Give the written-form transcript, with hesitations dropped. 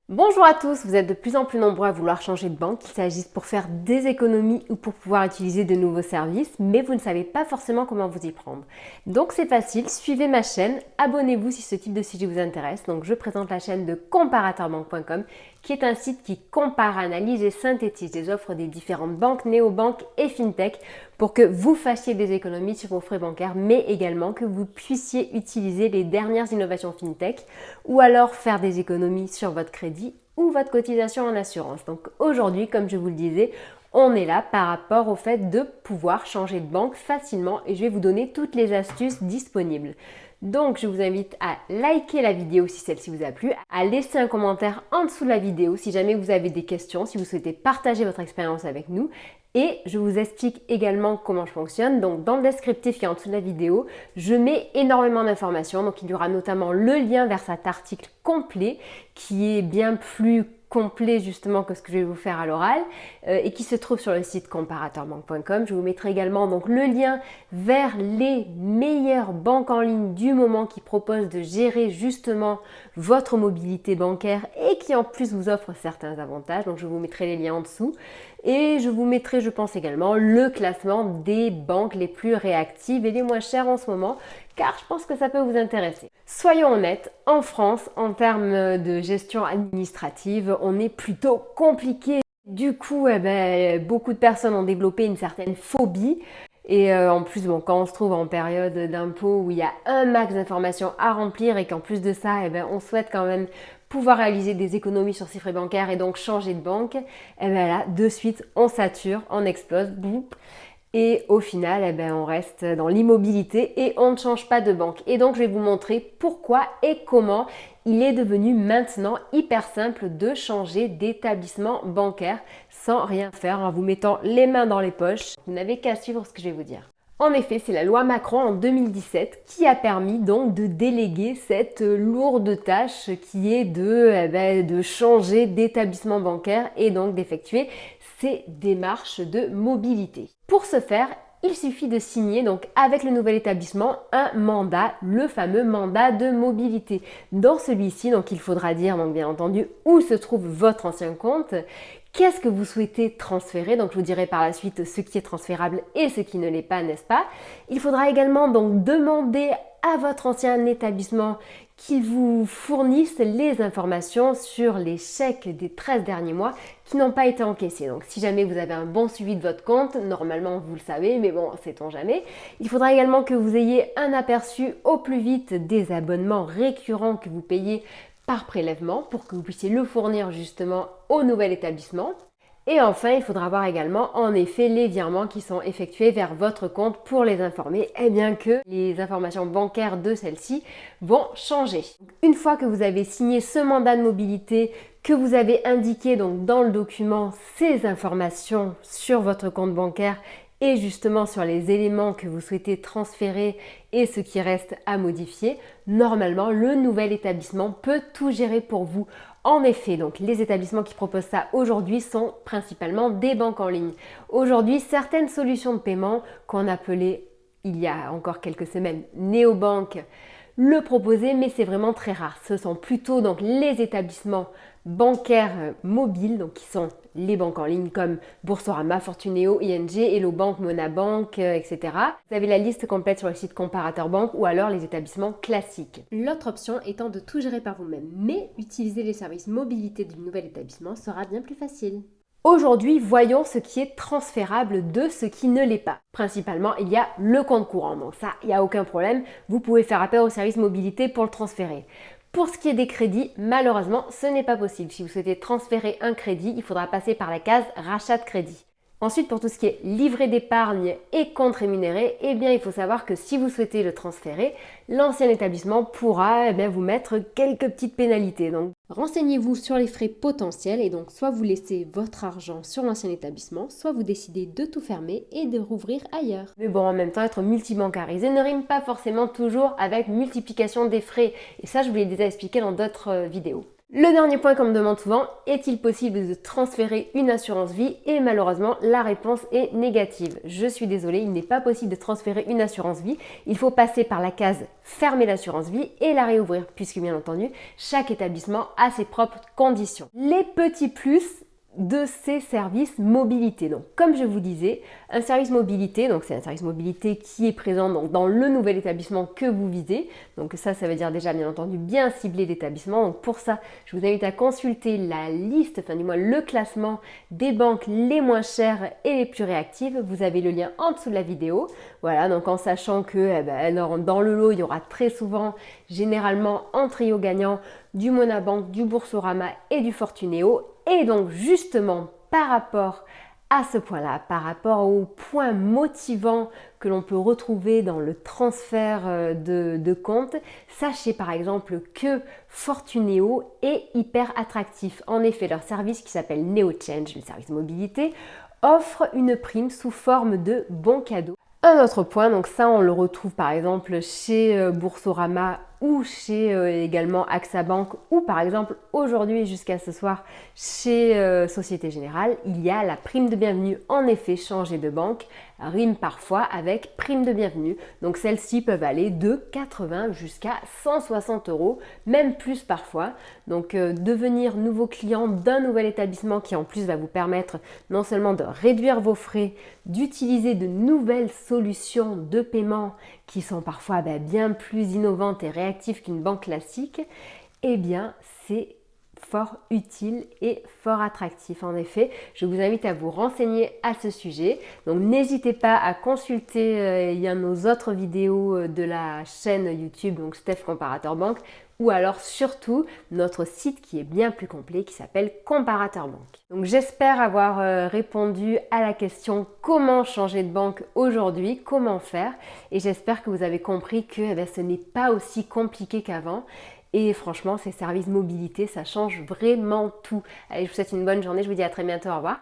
Bonjour à tous, vous êtes de plus en plus nombreux à vouloir changer de banque, qu'il s'agisse pour faire des économies ou pour pouvoir utiliser de nouveaux services, mais vous ne savez pas forcément comment vous y prendre. Donc c'est facile, suivez ma chaîne, abonnez-vous si ce type de sujet vous intéresse. Donc je présente la chaîne de comparateurbanque.com qui est un site qui compare, analyse et synthétise les offres des différentes banques, néobanques et fintech pour que vous fassiez des économies sur vos frais bancaires, mais également que vous puissiez utiliser les dernières innovations fintech ou alors faire des économies sur votre crédit ou votre cotisation en assurance. Donc aujourd'hui, comme je vous le disais, on est là par rapport au fait de pouvoir changer de banque facilement et je vais vous donner toutes les astuces disponibles. Donc je vous invite à liker la vidéo si celle-ci vous a plu, à laisser un commentaire en dessous de la vidéo si jamais vous avez des questions, si vous souhaitez partager votre expérience avec nous. Et je vous explique également comment je fonctionne. Donc dans le descriptif qui est en dessous de la vidéo, je mets énormément d'informations. Donc il y aura notamment le lien vers cet article complet qui est bien plus complet justement que ce que je vais vous faire à l'oral et qui se trouve sur le site comparateurbanque.com. Je vous mettrai également donc le lien vers les meilleures banques en ligne du moment qui proposent de gérer justement votre mobilité bancaire et qui en plus vous offrent certains avantages. Donc je vous mettrai les liens en dessous. Et je vous mettrai, je pense également, le classement des banques les plus réactives et les moins chères en ce moment, car je pense que ça peut vous intéresser. Soyons honnêtes, en France, en termes de gestion administrative, on est plutôt compliqué. Du coup, beaucoup de personnes ont développé une certaine phobie. Et en plus, quand on se trouve en période d'impôt où il y a un max d'informations à remplir et qu'en plus de ça, on souhaite quand même pouvoir réaliser des économies sur ses frais bancaires et donc changer de banque, là, de suite, on sature, on explose, boum. Et au final, on reste dans l'immobilité et on ne change pas de banque. Et donc, je vais vous montrer pourquoi et comment il est devenu maintenant hyper simple de changer d'établissement bancaire sans rien faire en vous mettant les mains dans les poches. Vous n'avez qu'à suivre ce que je vais vous dire. En effet, c'est la loi Macron en 2017 qui a permis donc de déléguer cette lourde tâche qui est de changer d'établissement bancaire et donc d'effectuer ces démarches de mobilité. Pour ce faire, il suffit de signer donc avec le nouvel établissement un mandat, le fameux mandat de mobilité. Dans celui-ci, donc il faudra dire donc bien entendu où se trouve votre ancien compte, qu'est-ce que vous souhaitez transférer, donc je vous dirai par la suite ce qui est transférable et ce qui ne l'est pas, n'est-ce pas? Il faudra également donc demander à votre ancien établissement qu'il vous fournisse les informations sur les chèques des 13 derniers mois qui n'ont pas été encaissés. Donc si jamais vous avez un bon suivi de votre compte, normalement vous le savez, mais bon, sait-on jamais. Il faudra également que vous ayez un aperçu au plus vite des abonnements récurrents que vous payez par prélèvement pour que vous puissiez le fournir justement au nouvel établissement. Et enfin, il faudra voir également en effet les virements qui sont effectués vers votre compte pour les informer que les informations bancaires de celles-ci vont changer. Une fois que vous avez signé ce mandat de mobilité, que vous avez indiqué donc dans le document ces informations sur votre compte bancaire et justement sur les éléments que vous souhaitez transférer et ce qui reste à modifier, normalement le nouvel établissement peut tout gérer pour vous. En effet, donc les établissements qui proposent ça aujourd'hui sont principalement des banques en ligne. Aujourd'hui, certaines solutions de paiement qu'on appelait il y a encore quelques semaines néobanques le proposer, mais c'est vraiment très rare. Ce sont plutôt donc les établissements bancaires mobiles, donc qui sont les banques en ligne comme Boursorama, Fortuneo, ING, Hello Bank, Monabank, etc. Vous avez la liste complète sur le site Comparateur Banque ou alors les établissements classiques. L'autre option étant de tout gérer par vous-même, mais utiliser les services mobilité du nouvel établissement sera bien plus facile. Aujourd'hui, voyons ce qui est transférable de ce qui ne l'est pas. Principalement, il y a le compte courant. Donc ça, il n'y a aucun problème. Vous pouvez faire appel au service mobilité pour le transférer. Pour ce qui est des crédits, malheureusement, ce n'est pas possible. Si vous souhaitez transférer un crédit, il faudra passer par la case rachat de crédit. Ensuite, pour tout ce qui est livret d'épargne et compte rémunéré, il faut savoir que si vous souhaitez le transférer, l'ancien établissement pourra vous mettre quelques petites pénalités. Donc, renseignez-vous sur les frais potentiels et donc soit vous laissez votre argent sur l'ancien établissement, soit vous décidez de tout fermer et de rouvrir ailleurs. Mais bon, en même temps, être multibancarisé ne rime pas forcément toujours avec multiplication des frais. Et ça, je vous l'ai déjà expliqué dans d'autres vidéos. Le dernier point qu'on me demande souvent, est-il possible de transférer une assurance vie? Et malheureusement, la réponse est négative. Je suis désolée, il n'est pas possible de transférer une assurance vie. Il faut passer par la case fermer l'assurance vie et la réouvrir, puisque bien entendu, chaque établissement a ses propres conditions. Les petits plus de ces services mobilité. Donc, comme je vous disais, un service mobilité, donc c'est un service mobilité qui est présent dans le nouvel établissement que vous visez. Donc ça veut dire déjà bien entendu bien cibler l'établissement. Donc pour ça, je vous invite à consulter la liste, enfin du moins le classement des banques les moins chères et les plus réactives. Vous avez le lien en dessous de la vidéo. Voilà, donc en sachant que dans le lot, il y aura très souvent, généralement en trio gagnant, du Monabank, du Boursorama et du Fortunéo. Et donc justement par rapport à ce point-là, par rapport au point motivant que l'on peut retrouver dans le transfert de compte, sachez par exemple que Fortunéo est hyper attractif. En effet, leur service qui s'appelle NeoChange, le service mobilité, offre une prime sous forme de bons cadeaux. Un autre point, donc ça on le retrouve par exemple chez Boursorama ou chez également AXA Bank ou par exemple aujourd'hui jusqu'à ce soir chez Société Générale, il y a la prime de bienvenue. En effet, changer de banque rime parfois avec prime de bienvenue. Donc celles-ci peuvent aller de 80 jusqu'à 160 €, même plus parfois. Donc devenir nouveau client d'un nouvel établissement qui en plus va vous permettre non seulement de réduire vos frais, d'utiliser de nouvelles solutions de paiement qui sont parfois bien plus innovantes et réactives qu'une banque classique, eh bien c'est fort utile et fort attractif. En effet, je vous invite à vous renseigner à ce sujet. Donc n'hésitez pas à consulter nos autres vidéos de la chaîne YouTube, donc Steph Comparateur Banque, ou alors surtout notre site qui est bien plus complet qui s'appelle Comparateur Banque. Donc j'espère avoir répondu à la question comment changer de banque aujourd'hui, comment faire, et j'espère que vous avez compris que ce n'est pas aussi compliqué qu'avant. Et franchement, ces services mobilité, ça change vraiment tout. Allez, je vous souhaite une bonne journée, je vous dis à très bientôt, au revoir.